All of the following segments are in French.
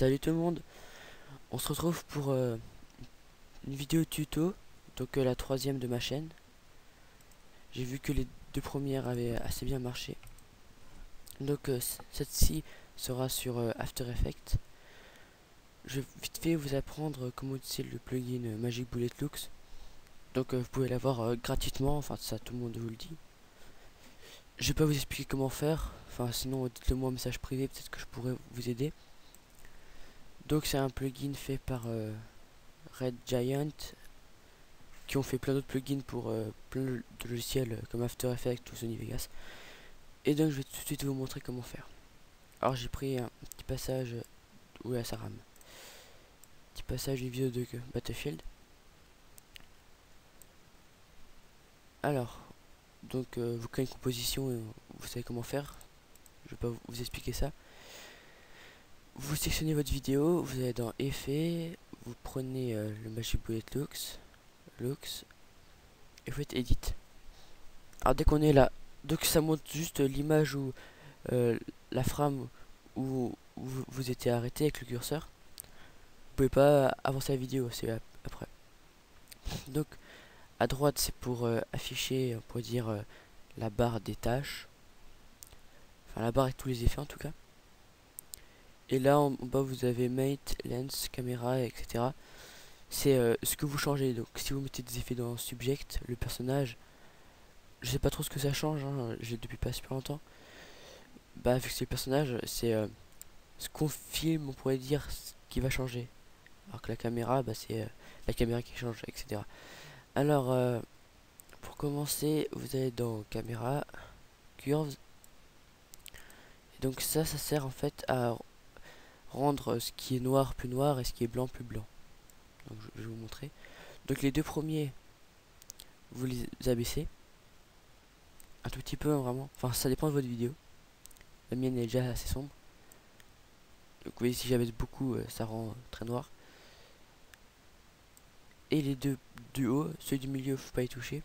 Salut tout le monde, on se retrouve pour une vidéo tuto, donc la troisième de ma chaîne. J'ai vu que les deux premières avaient assez bien marché. Donc celle-ci sera sur After Effects. Je vais vite fait vous apprendre comment utiliser le plugin Magic Bullet Looks. Donc vous pouvez l'avoir gratuitement, enfin ça tout le monde vous le dit. Je vais pas vous expliquer comment faire, enfin sinon dites-le moi en message privé, peut-être que je pourrais vous aider. Donc c'est un plugin fait par Red Giant, qui ont fait plein d'autres plugins pour plein de logiciels comme After Effects ou Sony Vegas. Et donc je vais tout de suite vous montrer comment faire. Alors j'ai pris un petit passage où ça rame. Petit passage d'une vidéo de Battlefield. Alors, donc vous créez une composition et vous savez comment faire. Je vais pas vous expliquer ça. Vous sélectionnez votre vidéo, vous allez dans Effets, vous prenez le Magic Bullet Looks, et vous faites Edit. Alors dès qu'on est là, donc ça montre juste l'image où la frame où vous étiez arrêté avec le curseur. Vous pouvez pas avancer la vidéo, c'est après. Donc à droite c'est pour afficher, on pourrait dire la barre des tâches, enfin la barre avec tous les effets en tout cas. Et là en bas vous avez Mate, Lens, Caméra, etc. C'est ce que vous changez. Donc si vous mettez des effets dans Subject, le personnage, je sais pas trop ce que ça change, hein, j'ai depuis pas super longtemps. Bah vu que c'est le personnage, c'est ce qu'on filme, on pourrait dire ce qui va changer. Alors que la caméra, bah, c'est la caméra qui change, etc. Alors, pour commencer, vous allez dans Caméra, Curves. Et donc ça sert en fait à rendre ce qui est noir plus noir et ce qui est blanc plus blanc. Donc je vais vous montrer. Donc les deux premiers, vous les abaissez. Un tout petit peu, hein, vraiment. Enfin, ça dépend de votre vidéo. La mienne est déjà assez sombre. Donc vous voyez, si j'abaisse beaucoup, ça rend très noir. Et les deux du haut, ceux du milieu, faut pas y toucher.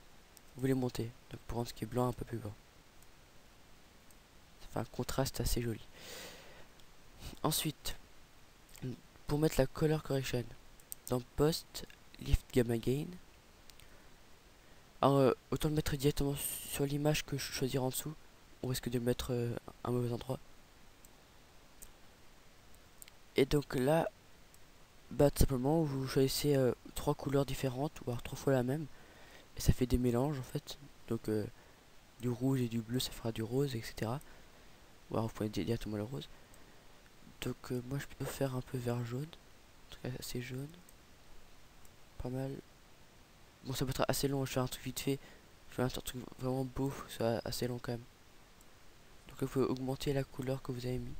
Vous les montez, donc pour rendre ce qui est blanc un peu plus blanc. Ça fait un contraste assez joli. Ensuite, pour mettre la color correction, dans Post, Lift Gamma Gain. Alors autant le mettre directement sur l'image que je choisir en dessous, ou est-ce que de le mettre à un mauvais endroit. Et donc là, bah tout simplement vous choisissez trois couleurs différentes, ou alors trois fois la même, et ça fait des mélanges en fait. Donc du rouge et du bleu ça fera du rose, etc. Ou alors vous pouvez directement le rose. Donc moi je peux faire un peu vert jaune, un truc assez jaune, pas mal. Bon ça peut être assez long, je fais un truc vite fait, je fais un truc vraiment beau, c'est assez long quand même. Donc là, vous pouvez augmenter la couleur que vous avez mis,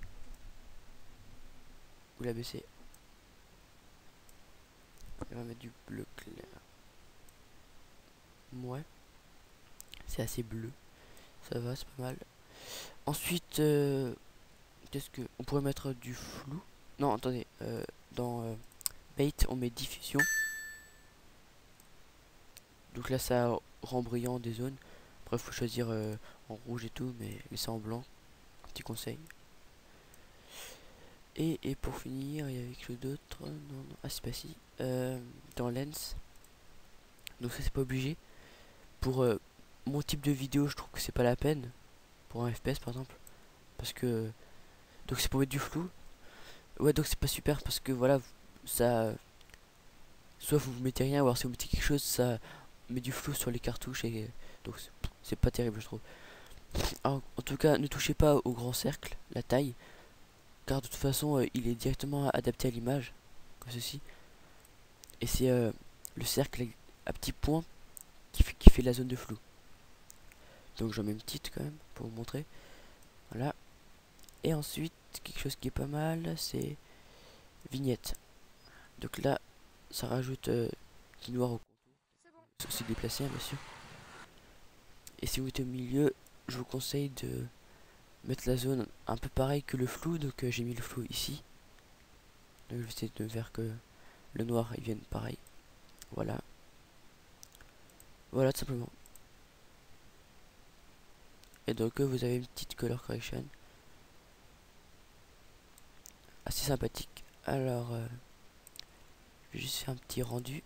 ou la baisser. On va mettre du bleu clair. Ouais, c'est assez bleu, ça va, c'est pas mal. Ensuite, qu'est-ce que on pourrait mettre du flou. Non, attendez, dans Bait, on met diffusion. Donc là, ça rend brillant des zones. Après, faut choisir en rouge et tout, mais ça en blanc. Un petit conseil. Et pour finir, il y avait quelque chose d'autre. Non, non, ah, c'est pas si. Dans Lens. Donc ça, c'est pas obligé. Pour mon type de vidéo, je trouve que c'est pas la peine. Pour un FPS, par exemple. Parce que. Donc c'est pour mettre du flou. Ouais, donc c'est pas super parce que voilà, ça. Soit vous mettez rien, ou alors si vous mettez quelque chose, ça met du flou sur les cartouches. Et donc c'est pas terrible, je trouve. Alors, en tout cas, ne touchez pas au grand cercle, la taille, car de toute façon, il est directement adapté à l'image, comme ceci. Et c'est le cercle à petits points qui fait la zone de flou. Donc j'en mets une petite quand même, pour vous montrer. Voilà. Et ensuite, quelque chose qui est pas mal, c'est vignette. Donc là, ça rajoute du noir au contour. C'est déplacé, hein, bien sûr. Et si vous êtes au milieu, je vous conseille de mettre la zone un peu pareil que le flou. Donc j'ai mis le flou ici. Donc je vais essayer de faire que le noir il vienne pareil. Voilà. Voilà tout simplement. Et donc vous avez une petite color correction assez sympathique. Alors, je vais juste faire un petit rendu.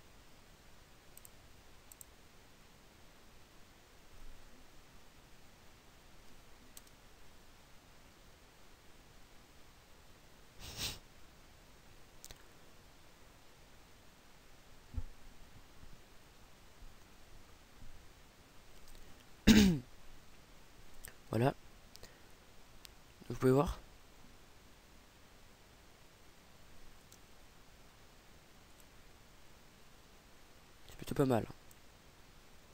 Voilà, vous pouvez voir. C'est plutôt pas mal.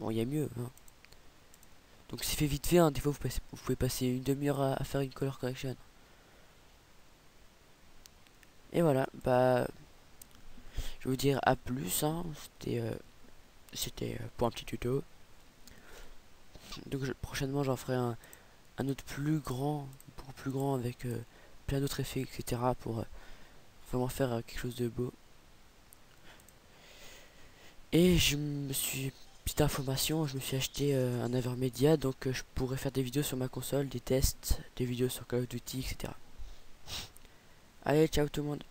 Bon, il y a mieux, hein. Donc c'est fait vite fait, hein. Des fois vous pouvez passer une demi-heure à faire une color correction. Et voilà, bah je vais vous dire à plus, hein. C'était pour un petit tuto. Donc prochainement j'en ferai un autre plus grand, beaucoup plus grand avec plein d'autres effets, etc. pour vraiment faire quelque chose de beau. Et petite information, je me suis acheté un Avermedia, donc je pourrais faire des vidéos sur ma console, des tests, des vidéos sur Call of Duty, etc. Allez, ciao tout le monde.